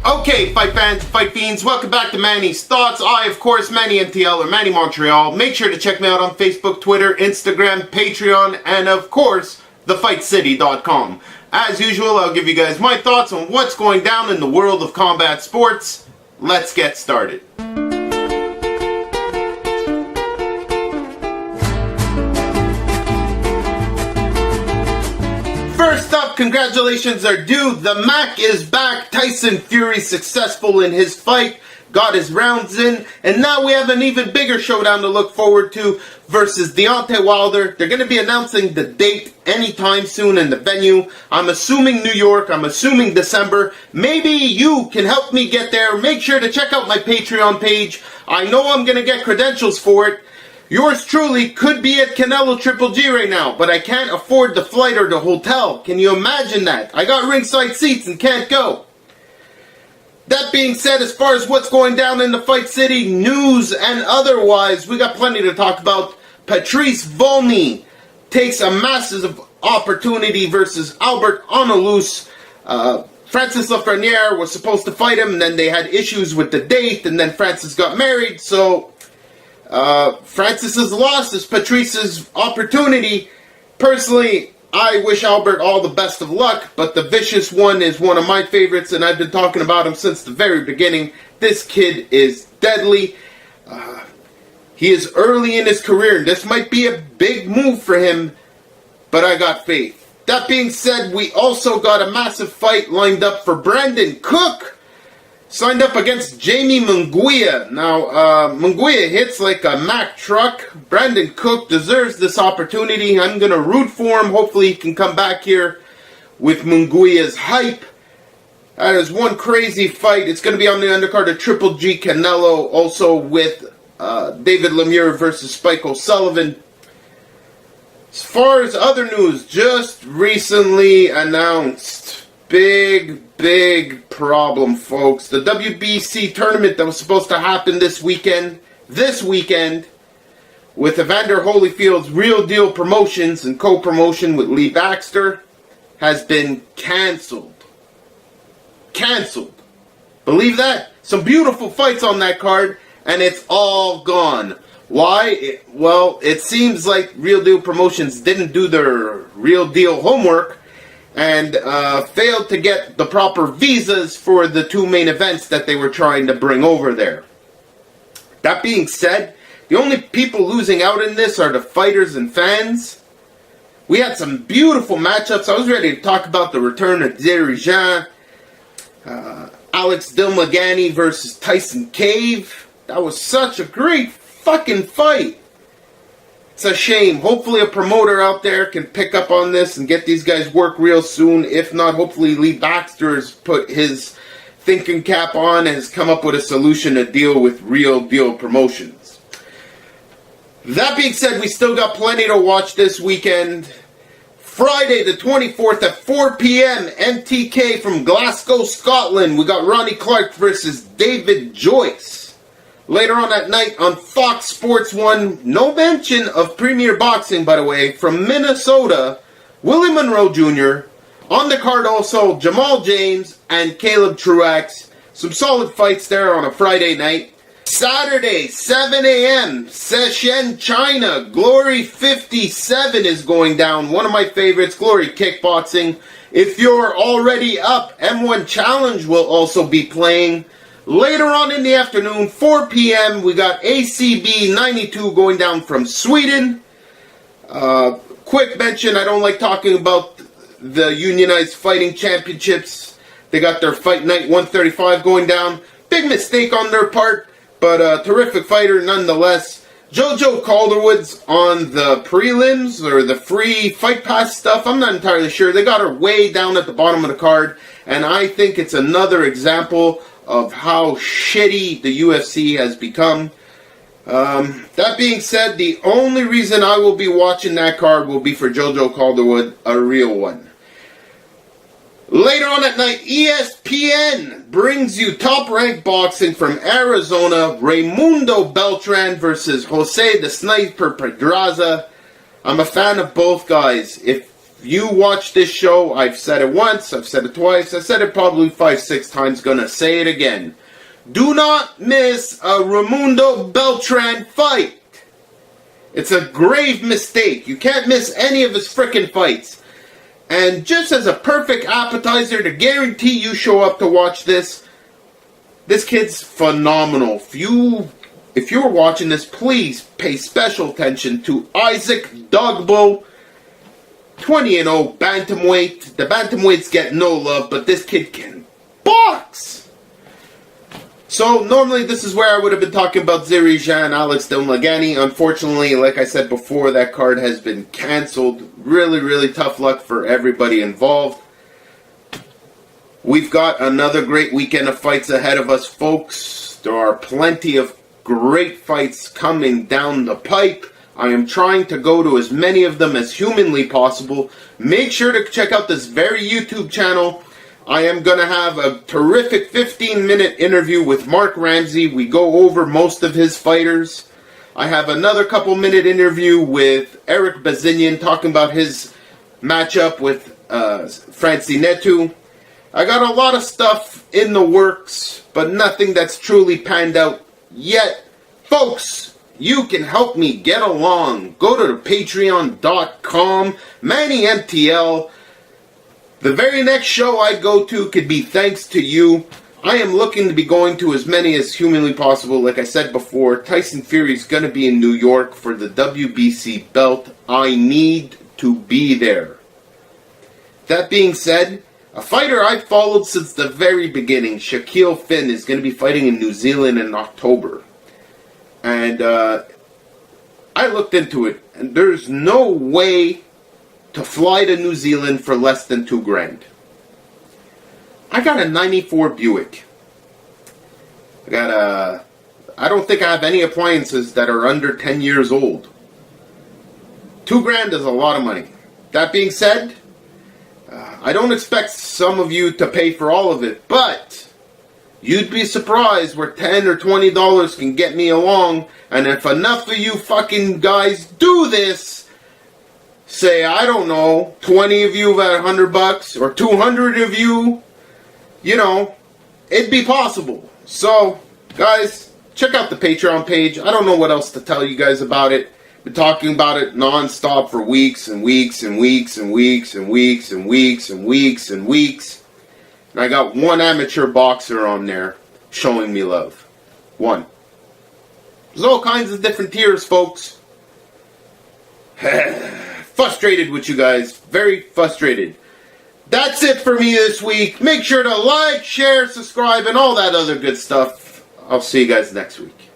Okay, fight fans, fight fiends, welcome back to Manny's Thoughts. I, of course, Manny MTL or Manny Montreal. Make sure to check me out on Facebook, Twitter, Instagram, Patreon, and of course, thefightcity.com. As usual, I'll give you guys my thoughts on what's going down in the world of combat sports. Let's get started. First up, congratulations are due. The Mack is back. Tyson Fury successful in his fight. Got his rounds in. And now we have an even bigger showdown to look forward to versus Deontay Wilder. They're going to be announcing the date anytime soon and the venue. I'm assuming New York. I'm assuming December. Maybe you can help me get there. Make sure to check out my Patreon page. I know I'm going to get credentials for it. Yours truly could be at Canelo Triple G right now, but I can't afford the flight or the hotel. Can you imagine that? I got ringside seats and can't go. That being said, as far as what's going down in the Fight City, news and otherwise, we got plenty to talk about. Patrice Volny takes a massive opportunity versus Albert Onalus. Francis Lafreniere was supposed to fight him, and then they had issues with the date, and then Francis got married, so Francis has lost is Patrice's opportunity. Personally, I wish Albert all the best of luck, but the Vicious One is one of my favorites, and I've been talking about him since the very beginning. This kid is deadly. He is early in his career. This might be a big move for him, but I got faith. That being said, we also got a massive fight lined up for Brandon Cook. Signed up against Jamie Munguia. Now, Munguia hits like a Mack truck. Brandon Cook deserves this opportunity. I'm going to root for him. Hopefully he can come back here with Munguia's hype. That is one crazy fight. It's going to be on the undercard of Triple G Canelo. Also with David Lemieux versus Spike O'Sullivan. As far as other news, just recently announced. Big problem, folks. The WBC tournament that was supposed to happen this weekend, with Evander Holyfield's Real Deal Promotions and co-promotion with Lee Baxter, has been canceled. Believe that? Some beautiful fights on that card, and it's all gone. Why? Well, it seems like Real Deal Promotions didn't do their Real Deal homework, and failed to get the proper visas for the two main events that they were trying to bring over there. That being said, the only people losing out in this are the fighters and fans. We had some beautiful matchups. I was ready to talk about the return of Dirijan, Alex Dilmagani versus Tyson Cave. That was such a great fucking fight. It's a shame. Hopefully a promoter out there can pick up on this and get these guys work real soon. If not, hopefully Lee Baxter has put his thinking cap on and has come up with a solution to deal with Real Deal Promotions. That being said, we still got plenty to watch this weekend. Friday the 24th at 4 p.m. MTK from Glasgow, Scotland. We got Ronnie Clark versus David Joyce. Later on that night on Fox Sports 1, no mention of Premier Boxing, by the way, from Minnesota, Willie Monroe Jr. On the card also, Jamal James and Caleb Truax. Some solid fights there on a Friday night. Saturday, 7 a.m., Seshen, China. Glory 57 is going down. One of my favorites, Glory Kickboxing. If you're already up, M1 Challenge will also be playing. Later on in the afternoon, 4 p.m., we got ACB 92 going down from Sweden. Quick mention, I don't like talking about the Unionized Fighting Championships. They got their Fight Night 135 going down. Big mistake on their part, but a terrific fighter nonetheless. Jojo Calderwood's on the prelims, or the free Fight Pass stuff. I'm not entirely sure. They got her way down at the bottom of the card, and I think it's another example of how shitty the UFC has become. That being said, the only reason I will be watching that card will be for Jojo Calderwood, a real one. Later on at night, ESPN brings you top-ranked boxing from Arizona. Raimundo Beltran versus Jose the Sniper Pedraza. I'm a fan of both guys. If you watch this show, I've said it once, I've said it twice, I've said it probably 5-6 times, gonna say it again. Do not miss a Raimundo Beltran fight. It's a grave mistake. You can't miss any of his frickin' fights. And just as a perfect appetizer to guarantee you show up to watch this kid's phenomenal. If you're watching this, please pay special attention to Isaac Dogbo, 20-0 bantamweight. The bantamweights get no love, but this kid can box. So, normally this is where I would have been talking about Zirija and Alex Domlagani. Unfortunately, like I said before, that card has been cancelled. Really, really tough luck for everybody involved. We've got another great weekend of fights ahead of us, folks. There are plenty of great fights coming down the pipe. I am trying to go to as many of them as humanly possible. Make sure to check out this very YouTube channel. I am going to have a terrific 15-minute interview with Mark Ramsey. We go over most of his fighters. I have another couple-minute interview with Eric Bazinian talking about his matchup with Francinetu. I got a lot of stuff in the works, but nothing that's truly panned out yet. Folks, you can help me get along. Go to patreon.com, MannyMTL. The very next show I go to could be thanks to you. I am looking to be going to as many as humanly possible. Like I said before, Tyson Fury is going to be in New York for the WBC belt. I need to be there. That being said, a fighter I've followed since the very beginning, Shaquille Finn, is going to be fighting in New Zealand in October. And I looked into it, and there's no way to fly to New Zealand for less than $2,000. I got a 94 Buick. I don't think I have any appliances that are under 10 years old. $2,000 is a lot of money. That being said, I don't expect some of you to pay for all of it, but you'd be surprised where $10 or $20 can get me along. And if enough of you fucking guys do this, say, I don't know, 20 of you at $100 or 200 of you, you know, it'd be possible. So, guys, check out the Patreon page. I don't know what else to tell you guys about it. Been talking about it non-stop for weeks and weeks and weeks and weeks and weeks and weeks and weeks and weeks. And I got one amateur boxer on there showing me love. One. There's all kinds of different tiers, folks. Frustrated with you guys. Very frustrated. That's it for me this week. Make sure to like, share, subscribe, and all that other good stuff. I'll see you guys next week.